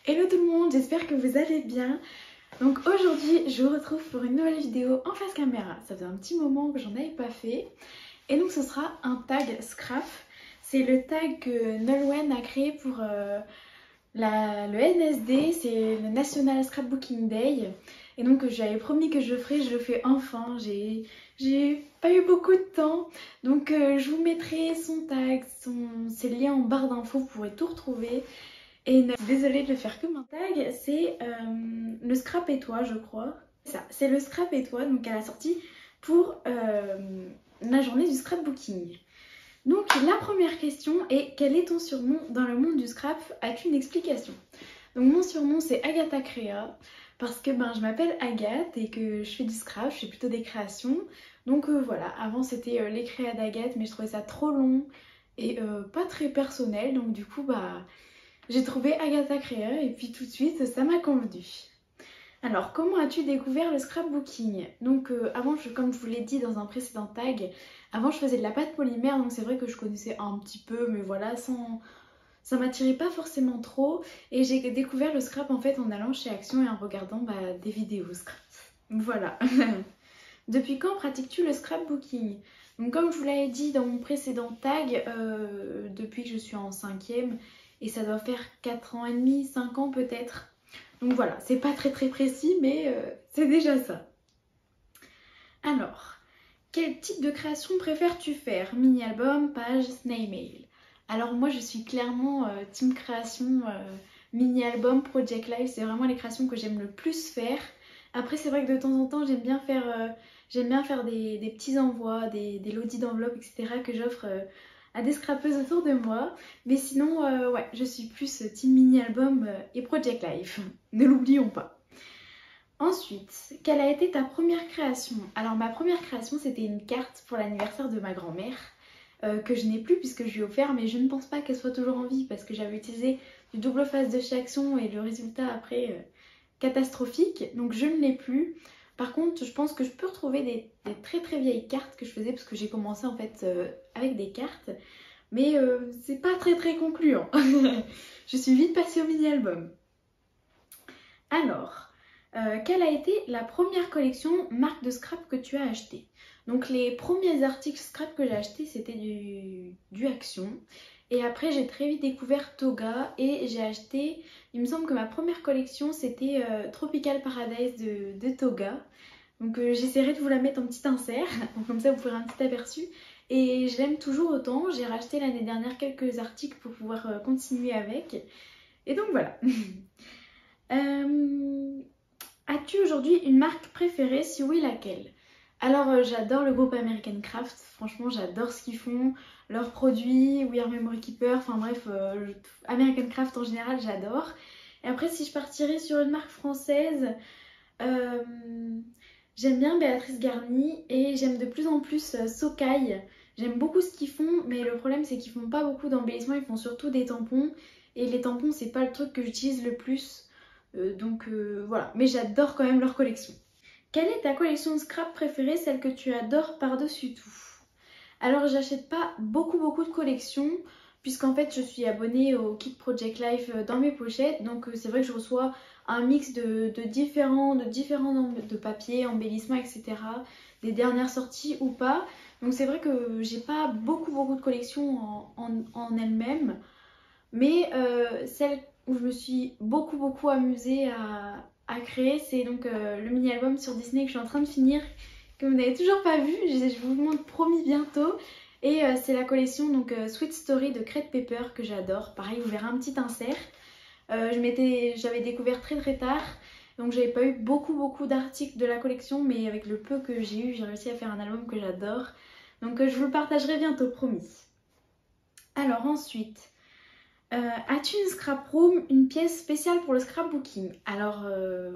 Hello tout le monde, j'espère que vous allez bien. Donc aujourd'hui je vous retrouve pour une nouvelle vidéo en face caméra. Ça faisait un petit moment que j'en avais pas fait. Et donc ce sera un tag scrap. C'est le tag que Nolwenn a créé pour le NSD, c'est le National Scrapbooking Day. Et donc j'avais promis que je le ferais, je le fais enfin. J'ai pas eu beaucoup de temps. Donc je vous mettrai son tag, ses liens en barre d'infos, vous pourrez tout retrouver. Et désolée de le faire comme un tag, c'est le Scrap et toi, je crois. Ça, c'est le Scrap et toi, donc elle a sorti pour la journée du scrapbooking. Donc la première question est: quel est ton surnom dans le monde du scrap? As-tu une explication? Donc mon surnom c'est Agatha Créa parce que je m'appelle Agathe et que je fais du scrap, je fais plutôt des créations. Donc voilà, avant c'était les créas d'Agathe, mais je trouvais ça trop long et pas très personnel, donc du coup j'ai trouvé Agatha Créa et puis tout de suite ça m'a convenu. Alors, comment as-tu découvert le scrapbooking? Donc avant, comme je vous l'ai dit dans un précédent tag, avant je faisais de la pâte polymère, donc c'est vrai que je connaissais un petit peu, mais voilà, ça m'attirait pas forcément trop. Et j'ai découvert le scrap en fait en allant chez Action et en regardant des vidéos scrap. Voilà. Depuis quand pratiques-tu le scrapbooking? Donc comme je vous l'avais dit dans mon précédent tag, depuis que je suis en 5e, et ça doit faire 4 ans et demi, 5 ans peut-être. Donc voilà, c'est pas très précis, mais c'est déjà ça. Alors, quel type de création préfères-tu faire? Mini-album, page, snail mail? Alors moi je suis clairement team création, mini-album, project live, c'est vraiment les créations que j'aime le plus faire. Après c'est vrai que de temps en temps j'aime bien faire des petits envois, des lodis d'enveloppes, etc. que j'offre à des scrapeuses autour de moi. Mais sinon, ouais, je suis plus team mini-album et project live. Ne l'oublions pas. Ensuite, quelle a été ta première création? Alors ma première création c'était une carte pour l'anniversaire de ma grand-mère que je n'ai plus puisque je lui ai offert, mais je ne pense pas qu'elle soit toujours en vie parce que j'avais utilisé du double face de chez Action et le résultat après catastrophique, donc je ne l'ai plus. Par contre, je pense que je peux retrouver des très vieilles cartes que je faisais parce que j'ai commencé en fait avec des cartes, mais c'est pas très concluant. Je suis vite passée au mini-album. Alors, quelle a été la première collection marque de scrap que tu as acheté? Donc les premiers articles scrap que j'ai achetés c'était du Action. Et après j'ai très vite découvert Toga et j'ai acheté, il me semble que ma première collection c'était Tropical Paradise de Toga. Donc j'essaierai de vous la mettre en petit insert, donc comme ça vous ferez un petit aperçu. Et je l'aime toujours autant, j'ai racheté l'année dernière quelques articles pour pouvoir continuer avec. Et donc voilà. As-tu aujourd'hui une marque préférée? Si oui, laquelle? Alors j'adore le groupe American Craft, franchement j'adore ce qu'ils font, leurs produits, We Are Memory Keeper, enfin bref, American Craft en général j'adore. Et après si je partirais sur une marque française, euh, j'aime bien Béatrice Garny et j'aime de plus en plus Sokai. J'aime beaucoup ce qu'ils font, mais le problème c'est qu'ils font pas beaucoup d'embellissements, ils font surtout des tampons. Et les tampons c'est pas le truc que j'utilise le plus, donc voilà. Mais j'adore quand même leur collection. Quelle est ta collection de scrap préférée, celle que tu adores par-dessus tout? Alors j'achète pas beaucoup de collections, puisqu'en fait je suis abonnée au kit Project Life dans mes pochettes, donc c'est vrai que je reçois un mix de différents de papiers, embellissements, etc. Des dernières sorties ou pas. Donc c'est vrai que j'ai pas beaucoup de collections en elles-mêmes, mais celle où je me suis beaucoup amusée à créer, c'est donc le mini-album sur Disney que je suis en train de finir, que vous n'avez toujours pas vu, je vous montre promis bientôt. Et c'est la collection donc Sweet Story de Crate Paper que j'adore. Pareil, vous verrez un petit insert. J'avais découvert très tard, donc j'avais pas eu beaucoup d'articles de la collection, mais avec le peu que j'ai eu, j'ai réussi à faire un album que j'adore. Donc je vous le partagerai bientôt, promis. Alors ensuite, as-tu une scrap room, une pièce spéciale pour le scrapbooking? Alors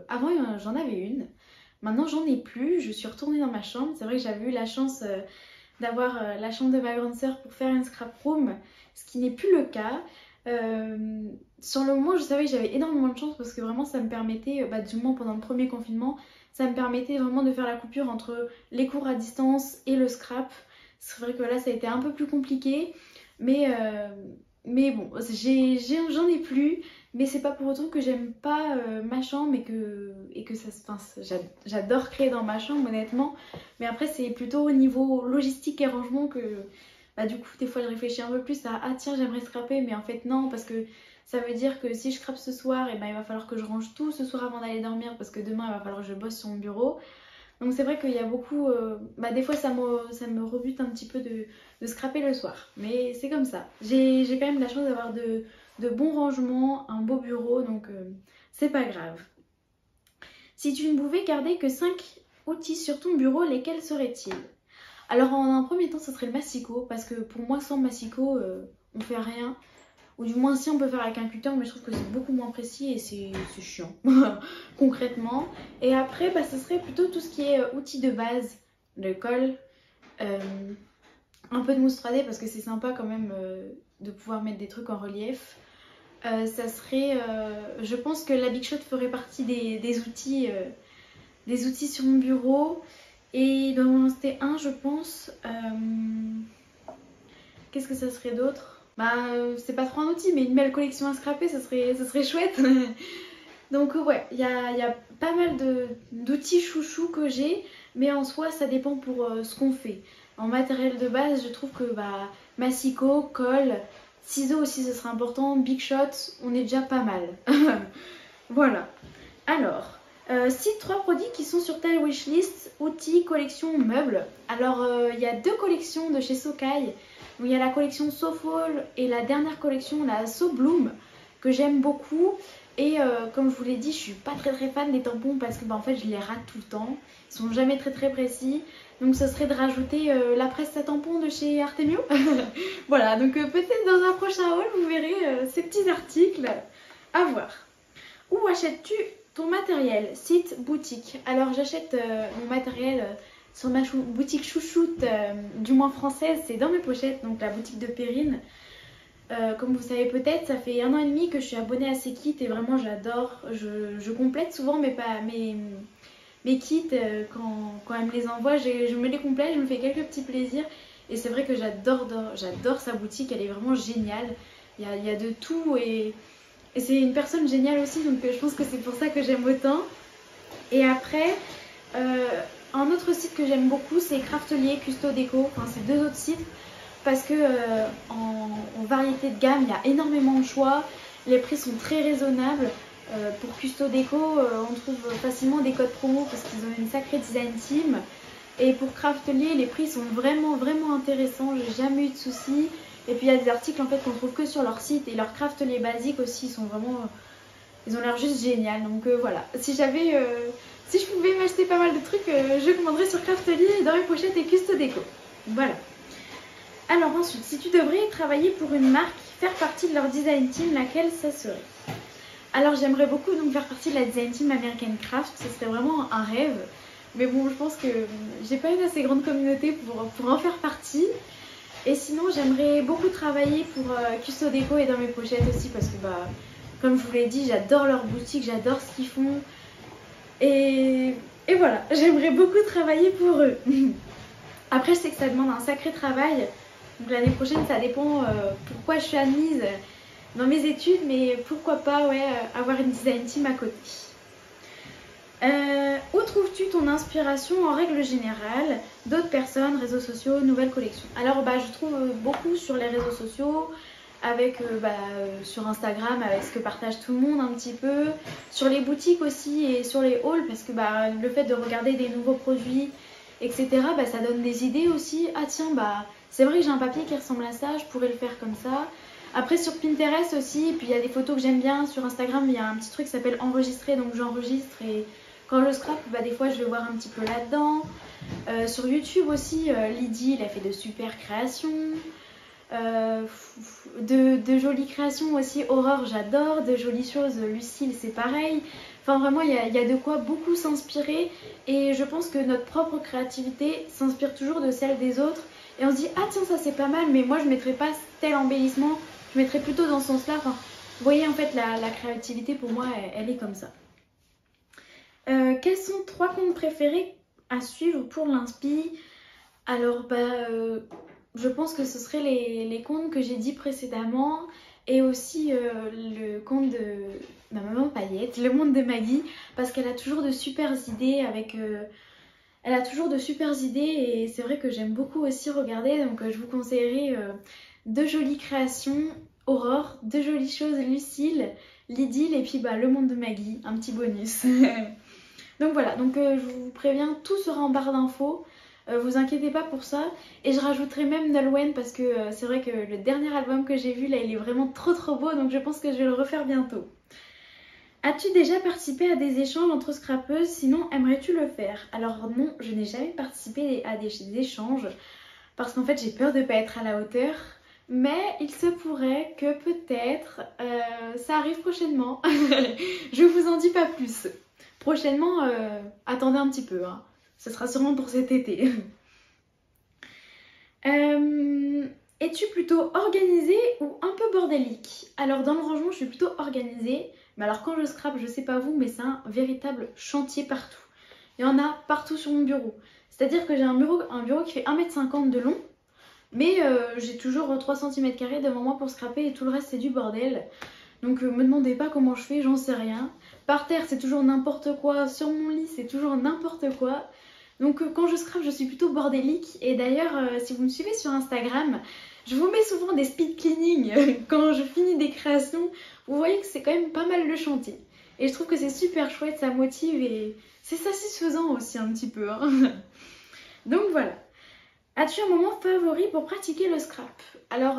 avant j'en avais une, maintenant j'en ai plus, je suis retournée dans ma chambre. C'est vrai que j'avais eu la chance d'avoir la chambre de ma grande sœur pour faire une scrap room, ce qui n'est plus le cas. Sur le moment je savais que j'avais énormément de chance parce que vraiment ça me permettait, du moins pendant le premier confinement, ça me permettait vraiment de faire la coupure entre les cours à distance et le scrap. C'est vrai que là ça a été un peu plus compliqué, mais bon, j'en ai plus. Mais c'est pas pour autant que j'aime pas ma chambre et que ça, enfin, j'adore créer dans ma chambre honnêtement. Mais après c'est plutôt au niveau logistique et rangement que bah, du coup des fois je réfléchis un peu plus à ah tiens j'aimerais scraper mais en fait non parce que ça veut dire que si je scrape ce soir et ben il va falloir que je range tout ce soir avant d'aller dormir parce que demain il va falloir que je bosse sur mon bureau. Donc c'est vrai qu'il y a beaucoup... bah des fois ça me rebute un petit peu de scraper le soir. Mais c'est comme ça. J'ai quand même la chance d'avoir de bons rangements, un beau bureau, donc c'est pas grave. Si tu ne pouvais garder que 5 outils sur ton bureau, lesquels seraient-ils? Alors en un premier temps, ce serait le massicot, parce que pour moi, sans massicot, on fait rien. Ou du moins si on peut faire avec un cutter, mais je trouve que c'est beaucoup moins précis et c'est chiant, concrètement. Et après, bah, ce serait plutôt tout ce qui est outils de base, le colle, un peu de mousse 3D parce que c'est sympa quand même de pouvoir mettre des trucs en relief. Ça serait, je pense que la Big Shot ferait partie des outils sur mon bureau. Et il doit m'en rester un, je pense. Qu'est-ce que ça serait d'autre? Bah, c'est pas trop un outil, mais une belle collection à scraper, ça serait chouette. Donc ouais, il y a pas mal d'outils chouchous que j'ai, mais en soi, ça dépend pour ce qu'on fait. En matériel de base, je trouve que bah, massicot, colle, ciseaux aussi, ce serait important, Big Shot, on est déjà pas mal. Voilà. Alors, cite 3 produits qui sont sur ta wishlist, outils, collection, meubles. Alors, il y a 2 collections de chez Socai. Il y a la collection So Fall et la dernière collection, la So Bloom, que j'aime beaucoup. Et comme je vous l'ai dit, je suis pas très fan des tampons parce que bah, en fait je les rate tout le temps. Ils sont jamais très précis. Donc ce serait de rajouter la presse à tampons de chez Artemio. Voilà, donc peut-être dans un prochain haul, vous verrez ces petits articles à voir. Où achètes-tu ton matériel? Site, boutique. Alors j'achète mon matériel sur ma boutique chouchoute, du moins française, c'est dans mes pochettes, donc la boutique de Perrine. Comme vous savez peut-être, ça fait 1 an et demi que je suis abonnée à ces kits et vraiment j'adore. Je complète souvent mes kits quand elle me les envoie, je me les complète, je me fais quelques petits plaisirs. Et c'est vrai que j'adore sa boutique, elle est vraiment géniale. Il y a de tout et c'est une personne géniale aussi, donc je pense que c'est pour ça que j'aime autant. Et après, un autre site que j'aime beaucoup, c'est Craftelier, Custo Déco, enfin c'est 2 autres sites. Parce que en variété de gamme, il y a énormément de choix. Les prix sont très raisonnables. Pour Custo Déco, on trouve facilement des codes promo parce qu'ils ont une sacrée design team. Et pour Craftelier, les prix sont vraiment intéressants. J'ai jamais eu de soucis. Et puis il y a des articles en fait qu'on trouve que sur leur site. Et leurs Craftelier basiques aussi, ils ont l'air juste génial. Donc voilà, si je pouvais m'acheter pas mal de trucs, je commanderais sur Craftelier dans mes pochettes et Custo Déco. Voilà. Alors ensuite, si tu devrais travailler pour une marque, faire partie de leur design team, laquelle ça serait? Alors j'aimerais beaucoup donc faire partie de la design team American Craft, ce serait vraiment un rêve. Mais bon, je pense que j'ai pas une assez grande communauté pour en faire partie. Et sinon, j'aimerais beaucoup travailler pour Custo Déco et dans mes pochettes aussi parce que bah, comme je vous l'ai dit, j'adore leur boutique, j'adore ce qu'ils font. Et voilà, j'aimerais beaucoup travailler pour eux. Après, je sais que ça demande un sacré travail. Donc l'année prochaine, ça dépend pourquoi je suis admise dans mes études, mais pourquoi pas ouais, avoir une design team à côté. Où trouves-tu ton inspiration en règle générale? D'autres personnes, réseaux sociaux, nouvelles collections? Alors bah, je trouve beaucoup sur les réseaux sociaux, avec sur Instagram, avec ce que partage tout le monde un petit peu, sur les boutiques aussi et sur les hauls, parce que bah, le fait de regarder des nouveaux produits, etc. Bah, ça donne des idées aussi. Ah tiens, bah c'est vrai que j'ai un papier qui ressemble à ça, je pourrais le faire comme ça. Après sur Pinterest aussi, puis il y a des photos que j'aime bien. Sur Instagram, il y a un petit truc qui s'appelle enregistrer, donc j'enregistre et quand je scrape, bah, des fois je vais voir un petit peu là-dedans. Sur YouTube aussi, Lydie, elle a fait de super créations. De jolies créations aussi, Aurore j'adore, de jolies choses, Lucille c'est pareil. Enfin vraiment il y a de quoi beaucoup s'inspirer et je pense que notre propre créativité s'inspire toujours de celle des autres et on se dit ah tiens ça c'est pas mal mais moi je mettrais pas tel embellissement, je mettrais plutôt dans ce sens là. Enfin, vous voyez en fait la créativité pour moi elle est comme ça. Quels sont 3 comptes préférés à suivre pour l'inspi? Alors bah je pense que ce seraient les comptes que j'ai dit précédemment. et aussi le compte de ma maman Paillette, le monde de Maggie, parce qu'elle a toujours de super idées elle a toujours de super idées et c'est vrai que j'aime beaucoup aussi regarder, donc je vous conseillerais de jolies créations, Aurore, de jolies choses, Lucille, Lydile et puis le monde de Maggie, un petit bonus. Donc voilà, donc je vous préviens, tout sera en barre d'infos. Vous inquiétez pas pour ça. Et je rajouterai même Nolwenn parce que c'est vrai que le dernier album que j'ai vu là, il est vraiment trop beau. Donc je pense que je vais le refaire bientôt. As-tu déjà participé à des échanges entre scrappeuses? Sinon, aimerais-tu le faire? Alors non, je n'ai jamais participé à des échanges parce qu'en fait j'ai peur de ne pas être à la hauteur. Mais il se pourrait que peut-être ça arrive prochainement. Je vous en dis pas plus. Prochainement, attendez un petit peu, hein. Ce sera sûrement pour cet été. Es-tu plutôt organisée ou un peu bordélique? Alors dans le rangement, je suis plutôt organisée. Mais alors quand je scrape, je sais pas vous, mais c'est un véritable chantier partout. Il y en a partout sur mon bureau. C'est-à-dire que j'ai un bureau qui fait 1,50 m de long. Mais j'ai toujours 3 cm² devant moi pour scraper et tout le reste c'est du bordel. Donc me demandez pas comment je fais, j'en sais rien. Par terre c'est toujours n'importe quoi, sur mon lit c'est toujours n'importe quoi. Donc quand je scrape je suis plutôt bordélique. Et d'ailleurs si vous me suivez sur Instagram, je vous mets souvent des speed cleaning quand je finis des créations. Vous voyez que c'est quand même pas mal le chantier. Et je trouve que c'est super chouette, ça motive et c'est satisfaisant aussi un petit peu, hein. Donc voilà. As-tu un moment favori pour pratiquer le scrap? Alors,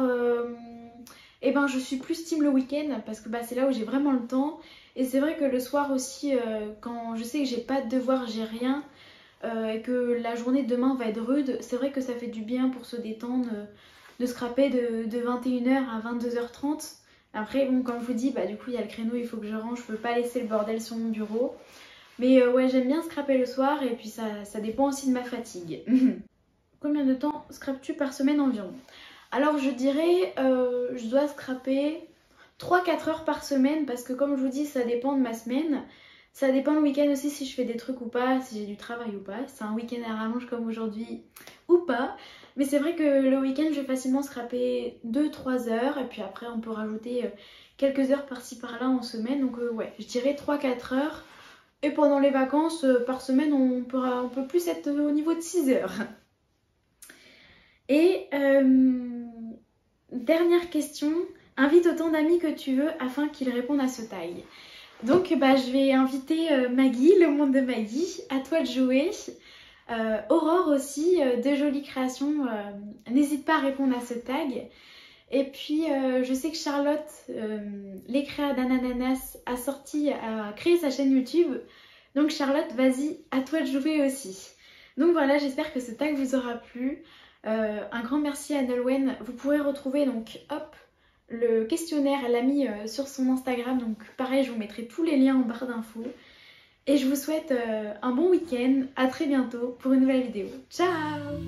eh ben, je suis plus team le week-end parce que c'est là où j'ai vraiment le temps. Et c'est vrai que le soir aussi, quand je sais que j'ai pas de devoirs, j'ai rien, et que la journée de demain va être rude, c'est vrai que ça fait du bien pour se détendre, de scraper de 21 h à 22 h 30. Après, bon, comme je vous dis, du coup, il y a le créneau, il faut que je range, je peux pas laisser le bordel sur mon bureau. Mais ouais, j'aime bien scraper le soir et puis ça dépend aussi de ma fatigue. Combien de temps scrapes-tu par semaine environ? Alors je dirais, je dois scraper 3-4 heures par semaine parce que comme je vous dis, ça dépend de ma semaine. Ça dépend le week-end aussi si je fais des trucs ou pas, si j'ai du travail ou pas. C'est un week-end à rallonge comme aujourd'hui ou pas. Mais c'est vrai que le week-end, je vais facilement scraper 2-3 heures. Et puis après, on peut rajouter quelques heures par-ci par-là en semaine. Donc ouais, je dirais 3-4 heures. Et pendant les vacances, par semaine, on peut plus être au niveau de 6 heures. Et dernière question, invite autant d'amis que tu veux afin qu'ils répondent à ce tag. Donc je vais inviter Maggie, le monde de Maggie, à toi de jouer. Aurore aussi, de jolies créations, n'hésite pas à répondre à ce tag. Et puis je sais que Charlotte, les créas d'Anananas, a créé sa chaîne YouTube. Donc Charlotte, vas-y, à toi de jouer aussi. Donc voilà, j'espère que ce tag vous aura plu. Un grand merci à Nolwenn. Vous pourrez retrouver donc le questionnaire, elle l'a mis sur son Instagram. Donc pareil, je vous mettrai tous les liens en barre d'infos. Et je vous souhaite un bon week-end. À très bientôt pour une nouvelle vidéo. Ciao!